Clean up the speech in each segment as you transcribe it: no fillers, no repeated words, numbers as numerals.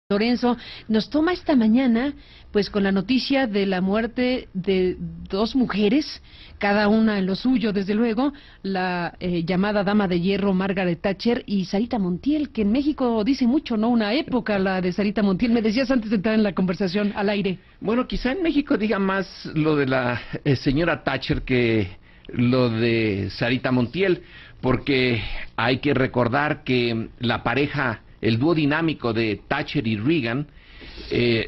Lorenzo nos toma esta mañana pues con la noticia de la muerte de dos mujeres, cada una en lo suyo, desde luego, la llamada Dama de Hierro Margaret Thatcher y Sarita Montiel, que en México dice mucho, ¿no? Una época la de Sarita Montiel. Me decías antes de entrar en la conversación al aire. Bueno, quizá en México diga más lo de la señora Thatcher que lo de Sarita Montiel, porque hay que recordar que la pareja, el dúo dinámico de Thatcher y Reagan,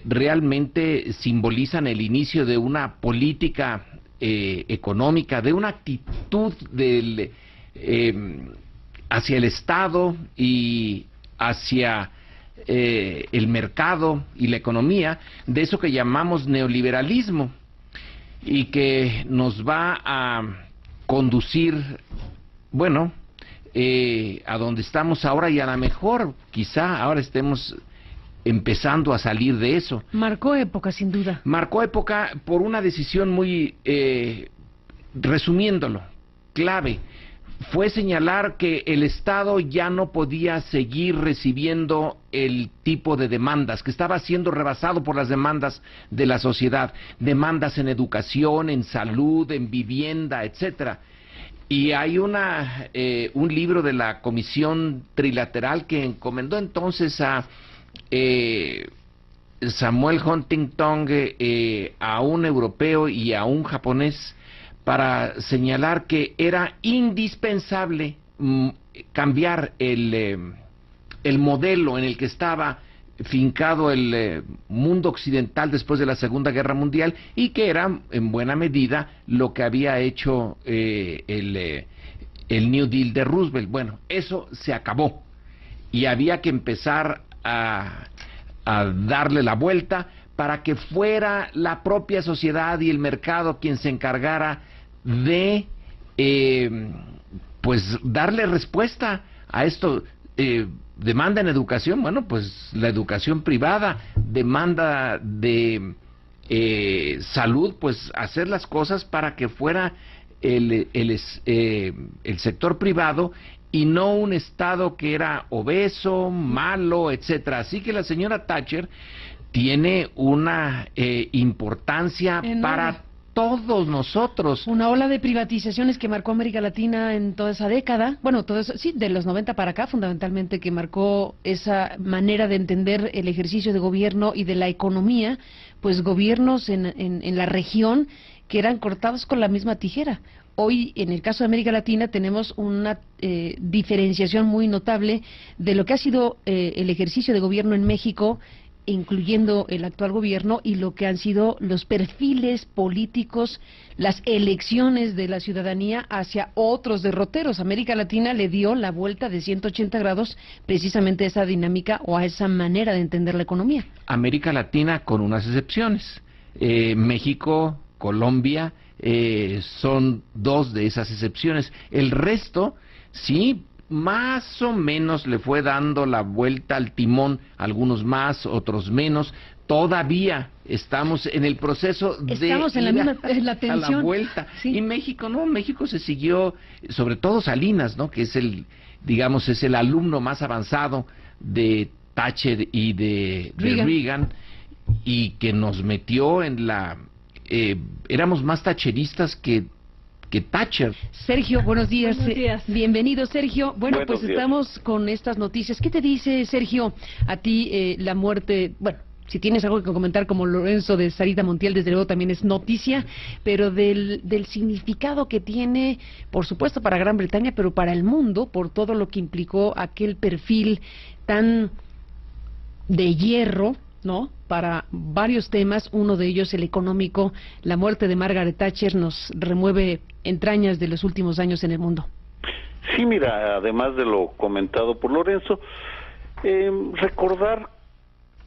realmente simbolizan el inicio de una política económica, de una actitud hacia el Estado y hacia el mercado y la economía, de eso que llamamos neoliberalismo, y que nos va a conducir, bueno, a donde estamos ahora, y a lo mejor quizá ahora estemos empezando a salir de eso. Marcó época, sin duda. Marcó época por una decisión muy, resumiéndolo, clave. Fue señalar que el Estado ya no podía seguir recibiendo el tipo de demandas, que estaba siendo rebasado por las demandas de la sociedad, demandas en educación, en salud, en vivienda, etcétera. Y hay un libro de la Comisión Trilateral que encomendó entonces a Samuel Huntington, a un europeo y a un japonés, para señalar que era indispensable cambiar el modelo en el que estaba fincado el mundo occidental después de la Segunda Guerra Mundial, y que era en buena medida lo que había hecho el New Deal de Roosevelt. Bueno, eso se acabó y había que empezar a darle la vuelta para que fuera la propia sociedad y el mercado quien se encargara de pues darle respuesta a esto. Demanda en educación, bueno, pues la educación privada, demanda de salud, pues hacer las cosas para que fuera el sector privado y no un Estado que era obeso, malo, etcétera. Así que la señora Thatcher tiene una importancia enorme para todos nosotros. Una ola de privatizaciones que marcó América Latina en toda esa década, bueno, todo eso, sí, de los 90 para acá, fundamentalmente, que marcó esa manera de entender el ejercicio de gobierno y de la economía, pues gobiernos en la región que eran cortados con la misma tijera. Hoy, en el caso de América Latina, tenemos una diferenciación muy notable de lo que ha sido el ejercicio de gobierno en México, incluyendo el actual gobierno, y lo que han sido los perfiles políticos, las elecciones de la ciudadanía hacia otros derroteros. América Latina le dio la vuelta de 180 grados precisamente a esa dinámica o a esa manera de entender la economía. América Latina con unas excepciones. México, Colombia, son dos de esas excepciones. El resto, sí, más o menos le fue dando la vuelta al timón, algunos más, otros menos. Todavía estamos en el proceso de la tensión, a la vuelta. Sí. Y México, no, México se siguió, sobre todo Salinas, ¿no? Que es digamos, es el alumno más avanzado de Thatcher y de Reagan, y que nos metió en éramos más thatcheristas que Thatcher. Sergio, buenos días. Buenos días. Bienvenido, Sergio. Bueno, buenos pues días. Estamos con estas noticias. ¿Qué te dice, Sergio, a ti la muerte? Bueno, si tienes algo que comentar como Lorenzo, de Sarita Montiel, desde luego también es noticia, pero del significado que tiene, por supuesto, para Gran Bretaña, pero para el mundo, por todo lo que implicó aquel perfil tan de hierro, ¿no?, para varios temas, uno de ellos el económico. La muerte de Margaret Thatcher nos remueve entrañas de los últimos años en el mundo. Sí, mira, además de lo comentado por Lorenzo, recordar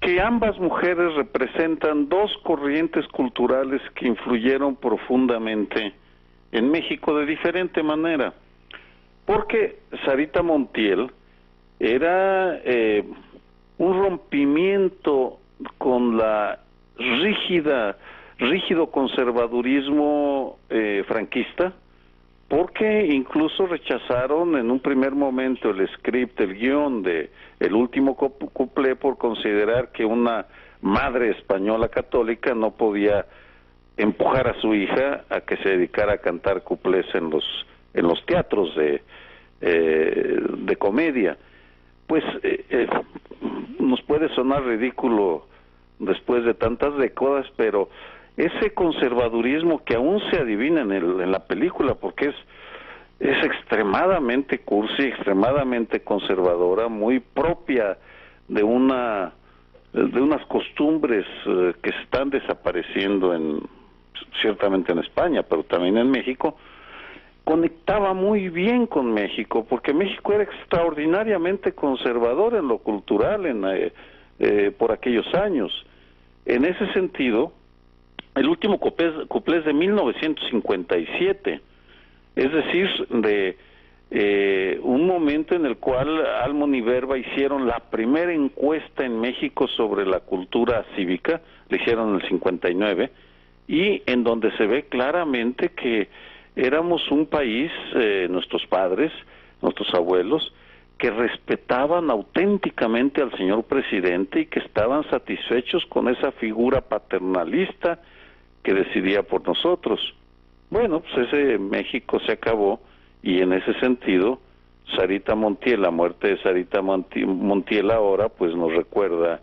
que ambas mujeres representan dos corrientes culturales que influyeron profundamente en México de diferente manera, porque Sarita Montiel era un rompimiento con la rígido conservadurismo franquista, porque incluso rechazaron en un primer momento el script, el guión de El último cuplé, por considerar que una madre española católica no podía empujar a su hija a que se dedicara a cantar cuplés en los teatros de comedia. Pues nos puede sonar ridículo después de tantas décadas, pero ese conservadurismo que aún se adivina en la película, porque es extremadamente cursi, extremadamente conservadora, muy propia de unas costumbres que se están desapareciendo ciertamente en España, pero también en México, conectaba muy bien con México, porque México era extraordinariamente conservador en lo cultural por aquellos años. En ese sentido, el último cuplé es de 1957, es decir, de un momento en el cual Almon y Verba hicieron la primera encuesta en México sobre la cultura cívica, la hicieron en el 59, y en donde se ve claramente que éramos un país, nuestros padres, nuestros abuelos, que respetaban auténticamente al señor presidente y que estaban satisfechos con esa figura paternalista que decidía por nosotros. Bueno, pues ese México se acabó, y en ese sentido Sarita Montiel, la muerte de Sarita Montiel ahora pues nos recuerda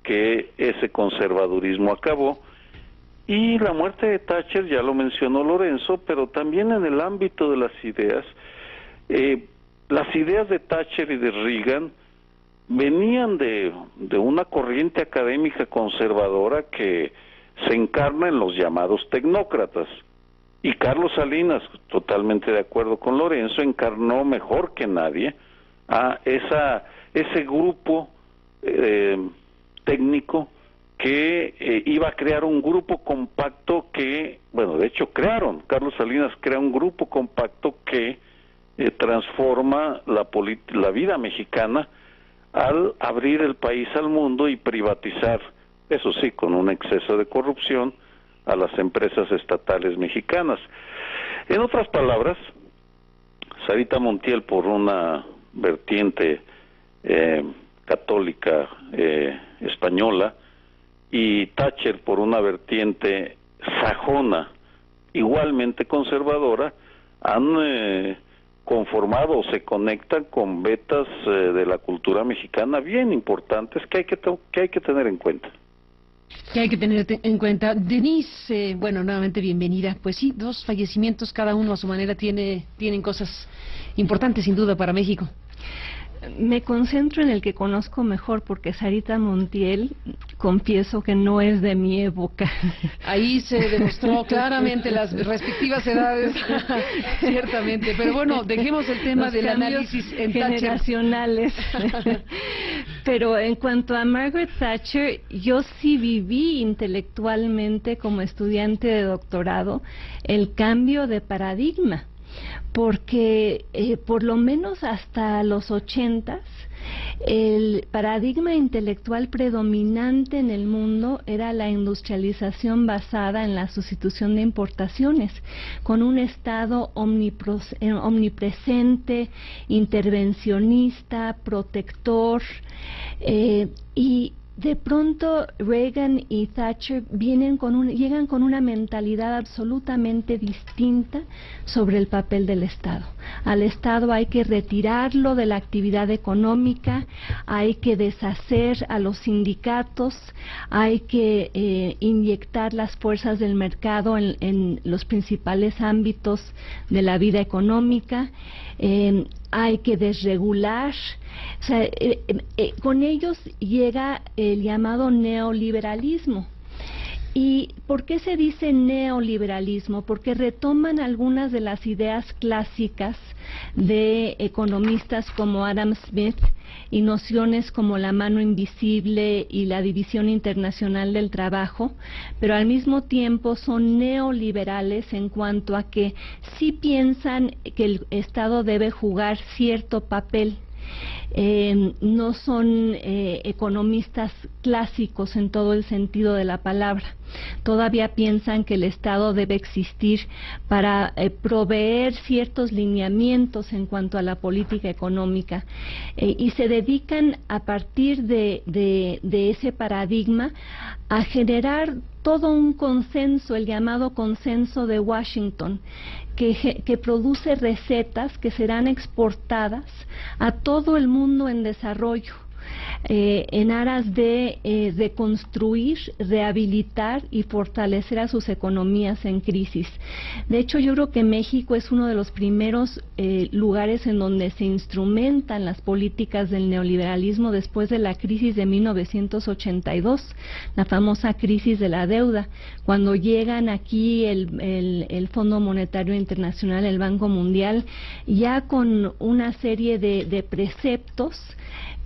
que ese conservadurismo acabó. Y la muerte de Thatcher, ya lo mencionó Lorenzo, pero también en el ámbito de las ideas, las ideas de Thatcher y de Reagan venían de una corriente académica conservadora que se encarna en los llamados tecnócratas. Y Carlos Salinas, totalmente de acuerdo con Lorenzo, encarnó mejor que nadie a ese grupo técnico que iba a crear un grupo compacto que, bueno, de hecho Carlos Salinas crea un grupo compacto que transforma la vida mexicana al abrir el país al mundo y privatizar, eso sí, con un exceso de corrupción, a las empresas estatales mexicanas. En otras palabras, Sarita Montiel, por una vertiente católica española, y Thatcher por una vertiente sajona, igualmente conservadora, han conformado o se conectan con vetas de la cultura mexicana bien importantes que hay que tener en cuenta. Que hay que tener en cuenta. Denise, bueno, nuevamente bienvenida. Pues sí, dos fallecimientos, cada uno a su manera tienen cosas importantes sin duda para México. Me concentro en el que conozco mejor, porque Sarita Montiel, confieso que no es de mi época. Ahí se demostró claramente las respectivas edades, ciertamente. Pero bueno, dejemos el tema del análisis en generacionales. Pero en cuanto a Margaret Thatcher, yo sí viví intelectualmente como estudiante de doctorado el cambio de paradigma. Porque por lo menos hasta los 80s, el paradigma intelectual predominante en el mundo era la industrialización basada en la sustitución de importaciones, con un Estado omnipresente, intervencionista, protector, y de pronto Reagan y Thatcher llegan con una mentalidad absolutamente distinta sobre el papel del Estado. Al Estado hay que retirarlo de la actividad económica, hay que deshacer a los sindicatos, hay que inyectar las fuerzas del mercado en los principales ámbitos de la vida económica, hay que desregular. O sea, con ellos llega el llamado neoliberalismo. ¿Y por qué se dice neoliberalismo? Porque retoman algunas de las ideas clásicas de economistas como Adam Smith y nociones como la mano invisible y la división internacional del trabajo, pero al mismo tiempo son neoliberales en cuanto a que sí piensan que el Estado debe jugar cierto papel no son economistas clásicos en todo el sentido de la palabra. Todavía piensan que el Estado debe existir para proveer ciertos lineamientos en cuanto a la política económica, y se dedican a partir de ese paradigma a generar todo un consenso, el llamado consenso de Washington, que produce recetas que serán exportadas a todo el mundo en desarrollo, en aras de reconstruir, rehabilitar y fortalecer a sus economías en crisis. De hecho, yo creo que México es uno de los primeros lugares en donde se instrumentan las políticas del neoliberalismo después de la crisis de 1982, la famosa crisis de la deuda, cuando llegan aquí el Fondo Monetario Internacional, el Banco Mundial, ya con una serie de preceptos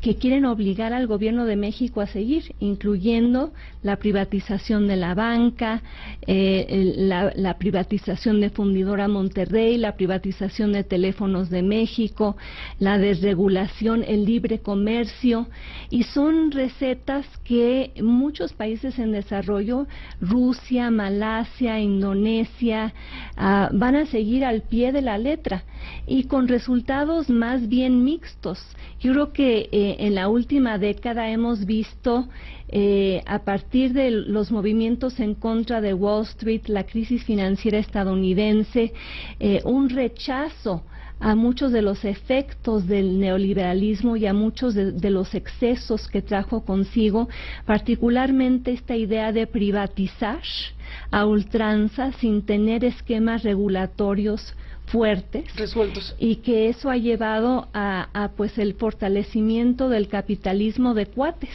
que quieren obligar al gobierno de México a seguir, incluyendo la privatización de la banca, la privatización de Fundidora Monterrey, la privatización de Teléfonos de México, la desregulación, el libre comercio, y son recetas que muchos países en desarrollo, Rusia, Malasia, Indonesia, van a seguir al pie de la letra, y con resultados más bien mixtos. Yo creo que en la última década hemos visto, a partir de los movimientos en contra de Wall Street, la crisis financiera estadounidense, un rechazo a muchos de los efectos del neoliberalismo y a muchos de los excesos que trajo consigo, particularmente esta idea de privatizar a ultranza sin tener esquemas regulatorios fuertes, resueltos, y que eso ha llevado a pues el fortalecimiento del capitalismo de cuates,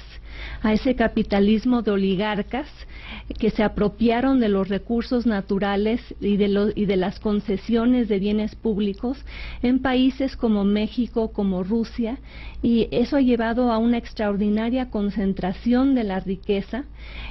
a ese capitalismo de oligarcas que se apropiaron de los recursos naturales y de las concesiones de bienes públicos en países como México, como Rusia, y eso ha llevado a una extraordinaria concentración de la riqueza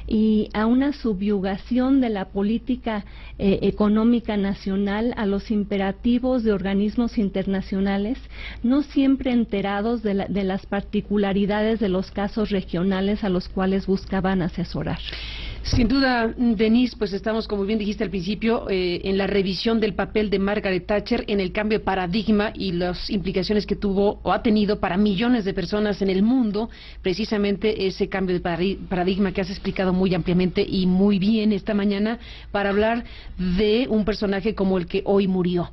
y a una subyugación de la política económica nacional a los imperativos de organismos internacionales, no siempre enterados de las particularidades de los casos regionales a los cuales buscaban asesorar. Sin duda, Denise, pues estamos, como bien dijiste al principio, en la revisión del papel de Margaret Thatcher en el cambio de paradigma y las implicaciones que tuvo o ha tenido para millones de personas en el mundo, precisamente ese cambio de paradigma que has explicado muy ampliamente y muy bien esta mañana para hablar de un personaje como el que hoy murió.